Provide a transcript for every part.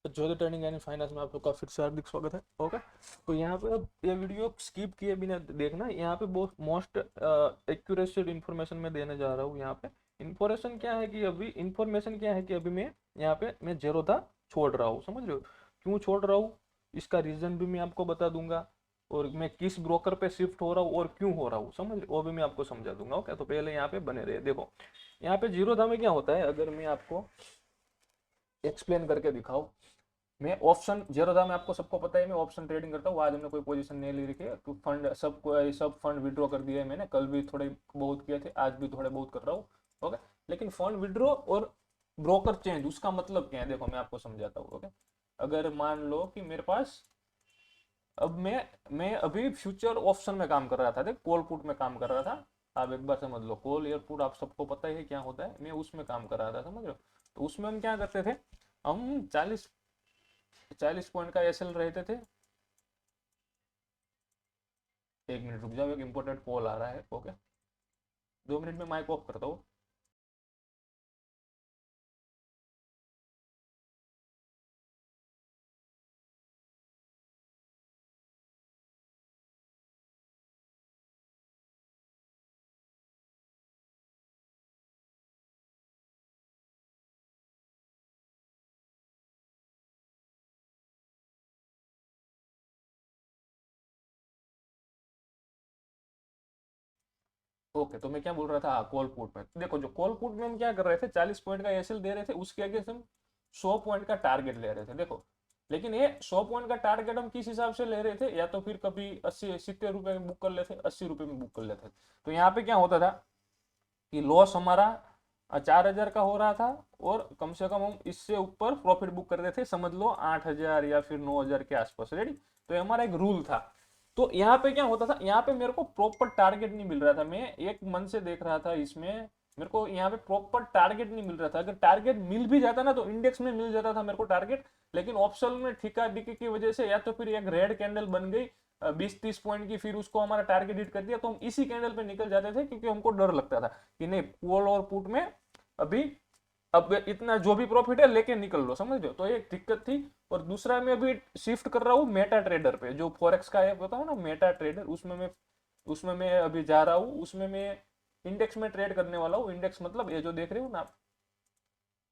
तो ज्योति trading and finance में आप सबका फिर से हार्दिक स्वागत है। ओके, तो यहाँ पे अब ये वीडियो स्किप किए बिना देखना। यहाँ पे बहुत मोस्ट एक्यूरेट इन्फॉर्मेशन मैं देने जा रहा हूँ। यहाँ पे इंफॉर्मेशन क्या है कि अभी मैं यहाँ पे मैं जेरोधा छोड़ रहा हूँ। समझ रहे हो क्यों छोड़ रहा हूँ? इसका रीजन भी मैं आपको बता दूंगा, और मैं किस ब्रोकर पे शिफ्ट हो रहा हूँ और क्यों हो रहा हूँ, समझ रहे हो, वो भी मैं आपको समझा दूंगा। ओके, तो पहले यहाँ पे बने रहे। देखो यहाँ पे जीरोधा में क्या होता है, अगर मैं आपको एक्सप्लेन करके दिखाऊं। मैं ऑप्शन जेरोधा में, आपको सबको पता है मैं ऑप्शन ट्रेडिंग करता हूँ। आज हमने कोई पोजीशन नहीं ले रखी है, तो फंड सब फंड विड्रॉ कर दिए मैंने। कल भी थोड़े बहुत किए थे, आज भी थोड़े बहुत कर रहा हूँ। ओके, लेकिन फंड विड्रॉ और ब्रोकर चेंज, उसका मतलब क्या है देखो मैं आपको समझाता हूँ। ओके, अगर मान लो कि मेरे पास अब मैं अभी फ्यूचर ऑप्शन में काम कर रहा था, देख कॉल पुट में काम कर रहा था। आप एक बार समझ लो, कॉल एयरपुट आप सबको पता ही है क्या होता है, मैं उसमें काम कर रहा था, समझ लो। तो उसमें हम क्या करते थे, हम 40 पॉइंट का एसएल रहते थे। एक मिनट रुक जाओ, एक इंपॉर्टेंट कॉल आ रहा है। ओके, 2 मिनट में माइक ऑफ करता हूँ। ओके, तो मैं क्या बोल रहा था, हाँ कॉल पुट में देखो, जो कॉल पुट में हम क्या कर रहे थे, 40 पॉइंट का एसएल दे रहे थे, उसके आगे हम 100 पॉइंट का टारगेट ले रहे थे। देखो, लेकिन ये 100 पॉइंट का टारगेट हम किस हिसाब से ले रहे थे, या तो फिर कभी 80 70 रुपए में बुक कर लेते, 80 रुपए में बुक कर लेते। तो यहाँ पे क्या होता था कि लॉस हमारा 4,000 का हो रहा था, और कम से कम हम इससे ऊपर प्रॉफिट बुक कर रहे थे, समझ लो 8,000 या फिर 9,000 के आसपास। रेडी, तो ये हमारा एक रूल था। तो यहाँ पे क्या होता था, यहाँ पे मेरे को प्रॉपर टारगेट नहीं मिल रहा था। मैं एक मन से देख रहा था इसमें, मेरे को यहाँ पे प्रॉपर टारगेट नहीं मिल रहा था। अगर टारगेट मिल भी जाता ना, तो इंडेक्स में मिल जाता था मेरे को टारगेट, लेकिन ऑप्शन में ठिका दिक्की की वजह से, या तो फिर एक रेड कैंडल बन गई 20 30 पॉइंट की, फिर उसको हमारा टारगेट हिट कर दिया, तो हम इसी कैंडल पे निकल जाते थे, क्योंकि हमको डर लगता था कि नहीं, कॉल और पुट में अभी अब इतना जो भी प्रॉफिट है लेके निकल लो, समझ लो। तो एक दिक्कत थी। और दूसरा, मैं अभी शिफ्ट कर रहा हूँ मेटा ट्रेडर पे, जो फॉरेक्स का ऐप होता है ना, मेटा ट्रेडर, उसमें मैं अभी जा रहा हूँ। उसमें मैं इंडेक्स में ट्रेड करने वाला हूँ। इंडेक्स मतलब ये जो देख रहे हो ना,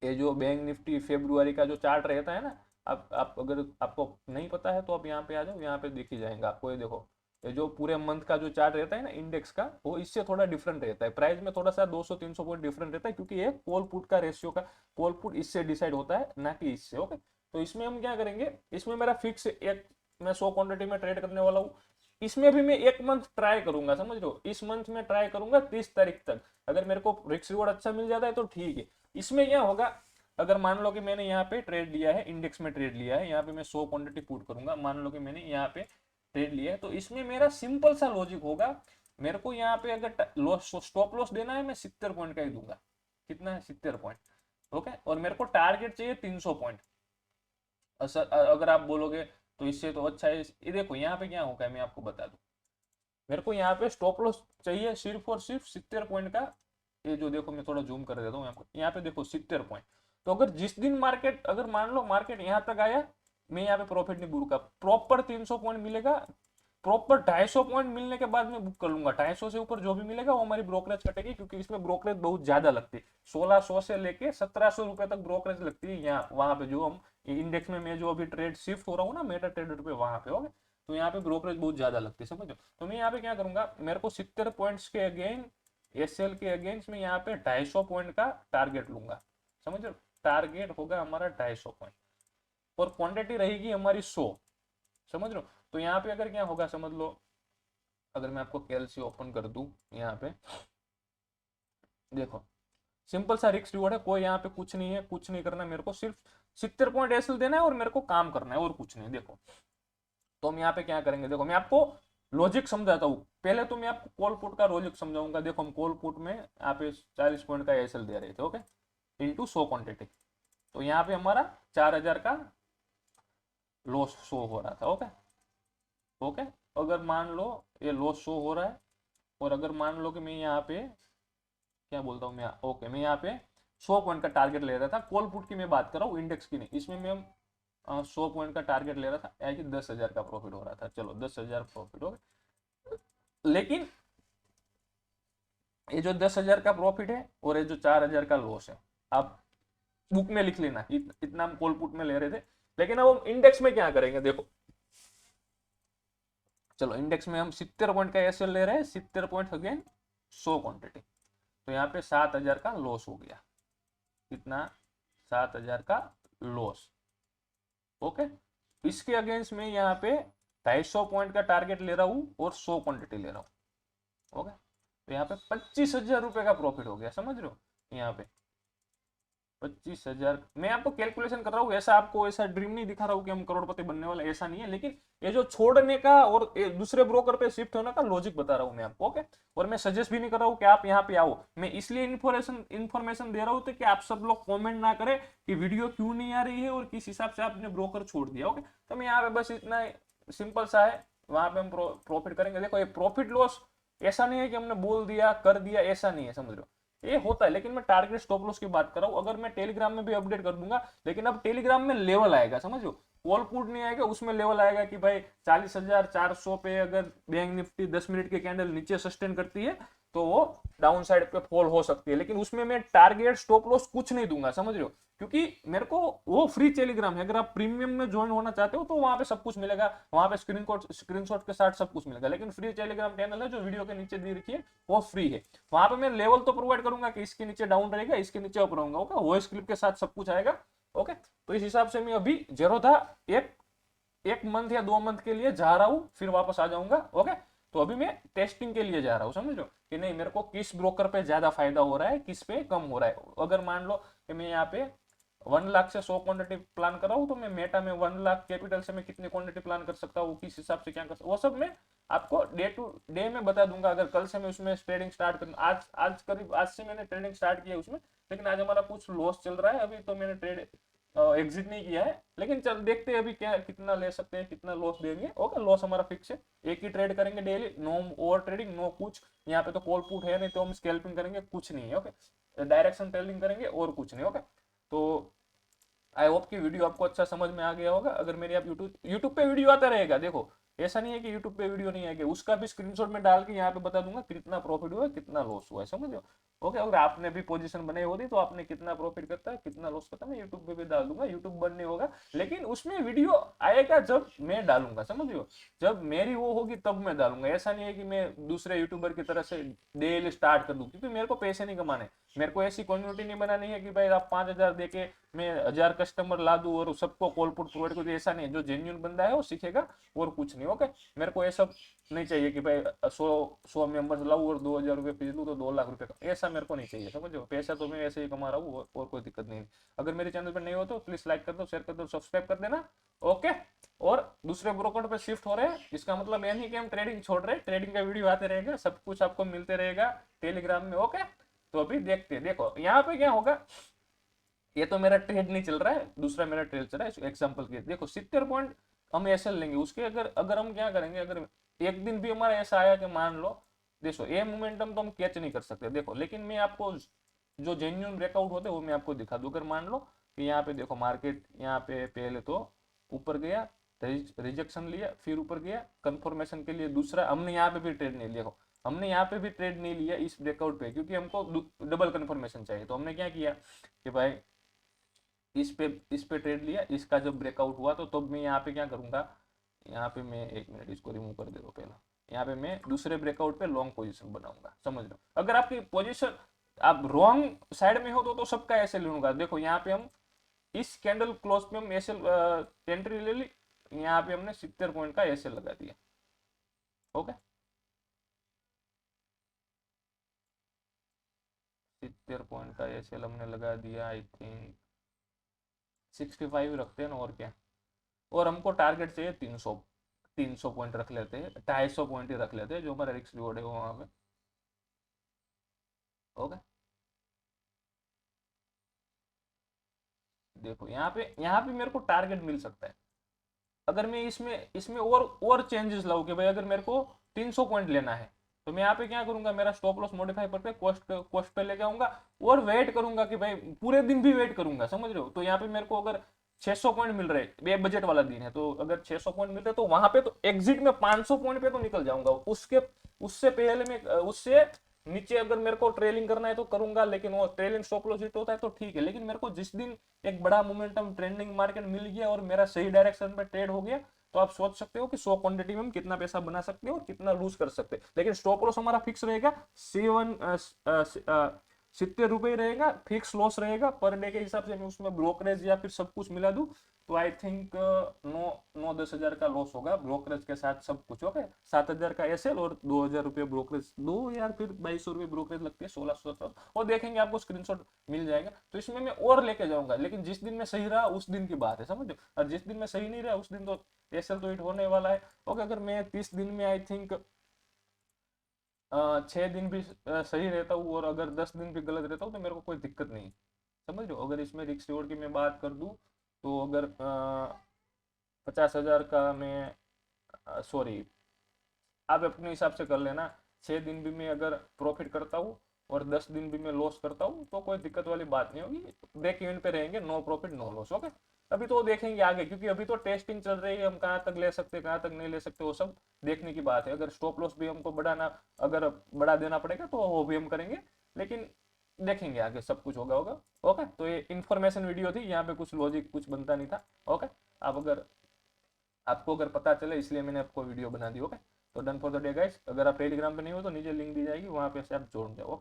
ये जो बैंक निफ्टी फेब्रुआरी का जो चार्ट रहता है ना, आप अगर आपको नहीं पता है तो आप यहाँ पे आ जाओ, यहाँ पे दिख ही जाएगा आपको। ये देखो, ये जो पूरे मंथ का जो चार्ट रहता है ना इंडेक्स का, वो इससे थोड़ा डिफरेंट रहता है। प्राइस में थोड़ा सा 200 300 पॉइंट डिफरेंट रहता है, क्योंकि ये कॉल पुट का रेशियो का, कॉल पुट इससे डिसाइड होता है, ना कि इससे। ओके, तो इसमें हम क्या करेंगे, इसमें मेरा फिक्स एक, मैं 100 क्वांटिटी में ट्रेड करने वाला हूँ। इसमें भी मैं एक मंथ ट्राई करूंगा, समझ लो, इस मंथ में ट्राई करूंगा 30 तारीख तक। अगर मेरे को रिस्क रिवॉर्ड अच्छा मिल जाता है तो ठीक है। इसमें क्या होगा, अगर मान लो कि मैंने यहाँ पे ट्रेड लिया है, इंडेक्स में ट्रेड लिया है, यहाँ पे मैं 100 क्वांटिटी पुट करूंगा, मान लो कि मैंने यहाँ पे ट्रेड लिया है, तो इसमें मेरा सिंपल सा लॉजिक होगा। मेरे को यहाँ पे अगर लॉस, स्टॉप लॉस देना है, मैं 70 पॉइंट का ही दूंगा। कितना है, 70 पॉइंट। ओके, और मेरे को टारगेट चाहिए 300 पॉइंट। अगर आप बोलोगे तो इससे तो अच्छा है, ये देखो यहाँ पे क्या होगा मैं आपको बता दूं। मेरे को यहाँ पे स्टॉप लॉस चाहिए सिर्फ और सिर्फ 70 पॉइंट का। ये जो देखो, मैं थोड़ा जूम कर देता हूँ आपको, यहाँ पे देखो 70 पॉइंट। तो अगर जिस दिन मार्केट, अगर मान लो मार्केट यहाँ तक आया, मैं यहाँ पे प्रॉफिट नहीं बुक, प्रॉपर 300 पॉइंट मिलेगा। प्रॉपर 250 पॉइंट मिलने के बाद मैं बुक कर लूंगा। 250 से ऊपर जो भी मिलेगा वो हमारी ब्रोकरेज कटेगी, क्योंकि इसमें ब्रोकरेज बहुत ज्यादा लगती है। 1600 से लेके 1700 रुपए तक ब्रोकरेज लगती है यहाँ, वहां पे जो हम इंडेक्स में, मैं जो अभी ट्रेड शिफ्ट हो रहा हूँ ना मेटा ट्रेडर पे, वहां पे हो गए। तो यहाँ पे ब्रोकरेज बहुत ज्यादा लगती है, समझो। तो मैं यहाँ पे क्या करूंगा, मेरे को 70 पॉइंट्स के अगेन, एसएल के अगेंस्ट में यहाँ पे 250 पॉइंट का टारगेट लूंगा, समझ लो। टारगेट होगा हमारा 250 पॉइंट, और क्वांटिटी रहेगी हमारी 100, समझ लो। तो यहाँ पे अगर क्या होगा समझ लो, अगर मैं आपको कैलसी ओपन कर दूं, यहाँ पे देखो, सिंपल सा रिक्स रिवॉर्ड है, कोई यहाँ पे कुछ नहीं है, कुछ नहीं करना मेरे को, सिर्फ 70 पॉइंट एसएल देना है और मेरे को काम करना है, और कुछ नहीं। देखो, तो हम यहाँ पे क्या करेंगे, देखो मैं आपको लॉजिक समझाता हूँ। पहले तो मैं आपको कॉल पुट का लॉजिक समझाऊंगा। देखो, हम कॉल पुट में यहाँ पे 40 पॉइंट का एसएल दे रहे थे, ओके, इंटू 100 क्वांटिटी। तो यहाँ पे हमारा 4,000 का लॉस शो हो रहा था। ओके, ओके, अगर मान लो ये लॉस शो हो रहा है, और अगर मान लो कि मैं यहाँ पे क्या बोलता हूँ, मैं ओके, मैं यहाँ पे 100 पॉइंट का टारगेट ले रहा था। कॉल पुट की मैं बात कर रहा हूँ, इंडेक्स की नहीं। इसमें मैं 100 पॉइंट का टारगेट ले रहा था, यानी कि 10,000 का प्रॉफिट हो रहा था। चलो 10,000 प्रॉफिट हो गया, लेकिन ये जो 10,000 का प्रॉफिट है और ये जो 4,000 का लॉस है, आप बुक में लिख लेना, इतना हम कॉल पुट में ले रहे थे। लेकिन अब हम इंडेक्स में क्या करेंगे, देखो चलो इंडेक्स में हम 70 पॉइंट का एसएल ले रहे हैं, 70 पॉइंट अगेन 100 क्वांटिटी, तो यहाँ पे 7,000 का लॉस हो गया। कितना? 7,000 का लॉस। ओके, इसके अगेंस्ट में यहाँ पे 250 पॉइंट का टारगेट ले रहा हूँ और 100 क्वांटिटी ले रहा हूँ। ओके, तो यहाँ पे 25,000 रुपए का प्रॉफिट हो गया, समझ रहे हो? यहाँ पे 25,000। मैं आपको कैलकुलेशन कर रहा हूँ, ऐसा आपको ऐसा ड्रीम नहीं दिखा रहा हूँ कि हम करोड़पति बनने वाले, ऐसा नहीं है। लेकिन ये जो छोड़ने का और दूसरे ब्रोकर पे शिफ्ट होने का लॉजिक बता रहा हूँ मैं आपको। ओके, और मैं सजेस्ट भी नहीं कर रहा हूँ कि आप यहाँ पे आओ, मैं इसलिए इन्फॉर्मेशन दे रहा हूँ कि आप सब लोग कॉमेंट ना करें कि वीडियो क्यों नहीं आ रही है और किस हिसाब से आपने ब्रोकर छोड़ दिया। ओके, तो मैं यहाँ पे बस इतना सिंपल सा है, वहां पे हम प्रॉफिट करेंगे। देखो ये प्रॉफिट लॉस ऐसा नहीं है कि हमने बोल दिया कर दिया, ऐसा नहीं है, समझ रहे हो? ये होता है, लेकिन मैं टारगेट स्टॉप लॉस की बात कर रहा हूँ। अगर मैं टेलीग्राम में भी अपडेट कर दूंगा, लेकिन अब टेलीग्राम में लेवल आएगा, समझ लो, कॉल पुट नहीं आएगा, उसमें लेवल आएगा कि भाई 40,400 पे अगर बैंक निफ्टी 10 मिनट के कैंडल नीचे सस्टेन करती है तो वो डाउन साइड पे फॉल हो सकती है। लेकिन उसमें मैं टारगेट स्टॉप लॉस कुछ नहीं दूंगा, समझ रहे हो? क्योंकि मेरे को वो फ्री टेलीग्राम है, अगर आप प्रीमियम में ज्वाइन होना चाहते हो तो वहां पे सब कुछ मिलेगा, वहां पे स्क्रीनशॉट के साथ सब कुछ मिलेगा। लेकिन फ्री टेलीग्राम चैनल है जो वीडियो के नीचे दी रखी है वो फ्री है, वहां पे मैं लेवल तो प्रोवाइड करूंगा कि इसके नीचे डाउन रहेगा, इसके नीचे अप रहूंगा। ओके, वॉइस क्लिप के साथ सब कुछ आएगा। ओके, तो इस हिसाब से मैं अभी जेरोधा एक मंथ या 2 मंथ के लिए जा रहा हूँ, फिर वापस आ जाऊंगा। ओके, तो अभी मैं टेस्टिंग के लिए जा रहा हूँ, समझ लो, कि नहीं मेरे को किस ब्रोकर पे ज्यादा फायदा हो रहा है, किस पे कम हो रहा है। अगर मान लो कि मैं यहाँ पे 1 लाख से 100 क्वांटिटी प्लान कर रहा हूँ, तो मैं मेटा में 1 लाख कैपिटल से मैं कितनी क्वांटिटी प्लान कर सकता हूँ, किस हिसाब से क्या कर सकता हूँ, वो सब मैं आपको डे टू डे में बता दूंगा। अगर कल से मैं उसमें ट्रेडिंग स्टार्ट करूँ, आज से मैंने ट्रेडिंग स्टार्ट किया उसमें, लेकिन आज हमारा कुछ लॉस चल रहा है अभी, तो मैंने ट्रेड एग्जिट नहीं किया है। लेकिन चल देखते हैं अभी क्या कितना ले सकते हैं, कितना लॉस देंगे। ओके, लॉस हमारा फिक्स है, एक ही ट्रेड करेंगे daily, no over trading, no कुछ। यहाँ पे तो कॉल पुट है नहीं, तो हम स्कैल्पिंग करेंगे, कुछ नहीं है। ओके, डायरेक्शन ट्रेडिंग करेंगे और कुछ नहीं। ओके, तो आई होप कि वीडियो आपको अच्छा समझ में आ गया होगा। अगर मेरे आप यूट्यूब पे वीडियो आता रहेगा, देखो ऐसा नहीं है कि यूट्यूब पे वीडियो नहीं आएगी, उसका भी स्क्रीनशॉट में डाल के यहाँ पे बता दूंगा कितना प्रॉफिट हुआ है, कितना लॉस हुआ है, समझ लो। ओके, अगर आपने भी पोजीशन बनाई होती तो आपने कितना प्रॉफिट करता है, कितना लॉस करता है, मैं यूट्यूब पे भी डाल दूंगा। यूट्यूब बंद नहीं होगा, लेकिन उसमें वीडियो आएगा जब मैं डालूंगा, समझ लो, जब मेरी वो होगी तब मैं डालूंगा। ऐसा नहीं है कि मैं दूसरे यूट्यूबर की तरह से डेली स्टार्ट कर दूं, क्योंकि मेरे को पैसे नहीं कमाने, मेरे को ऐसी कम्युनिटी नहीं बनानी है कि भाई आप 5,000 देके मैं 1,000 कस्टमर ला दूं और सबको कॉल पुट प्रोवाइड कर दूं। ऐसा नहीं है, जो जेन्युइन बंदा है वो सीखेगा और कुछ नहीं। ओके, मेरे को ये सब नहीं चाहिए कि भाई 100 मेंबर्स लाऊं और 2,000 रुपये फीस लूं तो 2 लाख रुपए का, ऐसा मेरे को नहीं चाहिए, समझो। पैसा तो मैं ऐसे ही कमा रहा हूँ और कोई दिक्कत नहीं। अगर मेरे चैनल पर नहीं हो तो प्लीज लाइक कर दो, शेयर कर दो, सब्सक्राइब कर देना। ओके, और दूसरे ब्रोकर पे शिफ्ट हो रहे हैं, इसका मतलब यह नहीं कि हम ट्रेडिंग छोड़ रहे हैं, ट्रेडिंग का वीडियो आते रहेगा, सब कुछ आपको मिलते रहेगा टेलीग्राम में। ओके, तो अभी देखते हैं, देखो यहाँ पे क्या होगा। ये तो मेरा ट्रेड नहीं चल रहा है, दूसरा मेरा ट्रेड चल रहा है। एग्जांपल के देखो 70 पॉइंट हम ऐसे लेंगे, उसके अगर अगर हम क्या करेंगे, अगर एक दिन भी हमारा ऐसा आया कि मान लो देखो ये मोमेंटम तो हम कैच नहीं कर सकते, देखो, लेकिन मैं आपको जो जेन्युइन ब्रेकआउट होते हैं वो मैं आपको दिखा दूं। अगर मान लो कि यहाँ पे देखो मार्केट यहाँ पे पहले तो ऊपर गया, रिजेक्शन लिया, फिर ऊपर गया, कंफर्मेशन के लिए दूसरा, हमने यहाँ पे भी ट्रेड नहीं लिया, हमने यहाँ पे भी ट्रेड नहीं लिया इस ब्रेकआउट पे, क्योंकि हमको डबल कंफर्मेशन चाहिए। तो हमने क्या किया कि भाई इस पे ट्रेड लिया, इसका जब ब्रेकआउट हुआ तो तब मैं यहाँ पे क्या करूंगा, यहाँ पे मैं 1 मिनट इसको रिमूव कर दे दो पहले, यहाँ पे मैं दूसरे ब्रेकआउट पे लॉन्ग पोजीशन बनाऊंगा, समझ लो। अगर आपकी पोजीशन आप रॉन्ग साइड में हो तो सबका ऐसे लूंगा। देखो यहाँ पे हम इस कैंडल क्लोज पे हम ऐसे एंट्री ले ली, यहाँ पे हमने 70 पॉइंट का ऐसे लगा दिया। ओके, 70 पॉइंट का ऐसे हमने लगा दिया, आई थिंक 65 रखते हैं ना, और क्या। और हमको टारगेट चाहिए 300 पॉइंट रख लेते हैं, 250 पॉइंट ही रख लेते हैं, जो हमारा रिस्क रिवॉर्ड है वहां पे। ओके, देखो यहाँ पे मेरे को टारगेट मिल सकता है। अगर मैं इसमें इसमें और चेंजेस लाऊं कि भाई अगर मेरे को 300 पॉइंट लेना है, तो मैं यहाँ पे क्या करूंगा, मेरा स्टॉप लॉस मॉडिफाई पे कॉस्ट पे लेके आऊंगा और वेट करूंगा कि भाई पूरे दिन भी वेट करूंगा, समझ रहे हो। तो यहाँ पे मेरे को अगर 600 पॉइंट मिल रहे, ये बजट वाला दिन है, तो अगर 600 पॉइंट मिल रहे तो वहां पे तो एग्जिट में 500 पॉइंट पे तो निकल जाऊंगा, उसके उससे पहले में उससे नीचे अगर मेरे को ट्रेलिंग करना है तो करूंगा, लेकिन वो ट्रेलिंग स्टॉप लॉस हिट होता है तो ठीक है। लेकिन मेरे को जिस दिन एक बड़ा मोमेंटम ट्रेंडिंग मार्केट मिल गया और मेरा सही डायरेक्शन में ट्रेड हो गया, तो आप सोच सकते हो कि 100 क्वांटिटी में हम कितना पैसा बना सकते हैं और कितना लूज कर सकते हैं। लेकिन स्टॉप लॉस हमारा फिक्स रहेगा, 70 रुपये रहेगा, फिक्स लॉस रहेगा पर डे के हिसाब से। मैं उसमें ब्रोकरेज या फिर सब कुछ मिला दूं तो आई थिंक 9-10 हजार का लॉस होगा ब्रोकरेज के साथ सब कुछ। ओके, 7 हजार का एसएल और 2 हजार रुपये ब्रोकरेज, 2 यार फिर 2200 रुपये ब्रोकरेज लगती है, 1600 और देखेंगे आपको स्क्रीनशॉट मिल जाएगा। तो इसमें मैं और लेके जाऊंगा, लेकिन जिस दिन मैं सही रहा उस दिन की बात है, समझो। और जिस दिन मैं सही नहीं रहा उस दिन तो एसएल तो हिट होने वाला है। ओके, अगर मैं 30 दिन में आई थिंक 6 दिन भी सही रहता हूँ और अगर 10 दिन भी गलत रहता हूँ तो मेरे को कोई दिक्कत नहीं, समझ लो। अगर इसमें रिस्क रिवॉर्ड की मैं बात कर दूँ तो अगर 50 हजार का मैं, सॉरी आप अपने हिसाब से कर लेना, 6 दिन भी मैं अगर प्रॉफिट करता हूँ और 10 दिन भी मैं लॉस करता हूँ तो कोई दिक्कत वाली बात नहीं होगी, ब्रेक इवन पे रहेंगे, no profit no loss. Okay, अभी तो देखेंगे आगे, क्योंकि अभी तो टेस्टिंग चल रही है, हम कहाँ तक ले सकते हैं कहाँ तक नहीं ले सकते वो सब देखने की बात है। अगर स्टॉप लॉस भी हमको बढ़ाना, अगर बढ़ा देना पड़ेगा तो वो भी हम करेंगे, लेकिन देखेंगे आगे सब कुछ होगा। ओके, तो ये इन्फॉर्मेशन वीडियो थी, यहाँ पे कुछ लॉजिक कुछ बनता नहीं था। ओके, आप अगर आपको अगर पता चले इसलिए मैंने आपको वीडियो बना दी। ओके, तो done for the day guys. अगर आप टेलीग्राम पे नहीं हो तो नीचे लिंक दी जाएगी, वहां पे से आप जोड़ जाओ।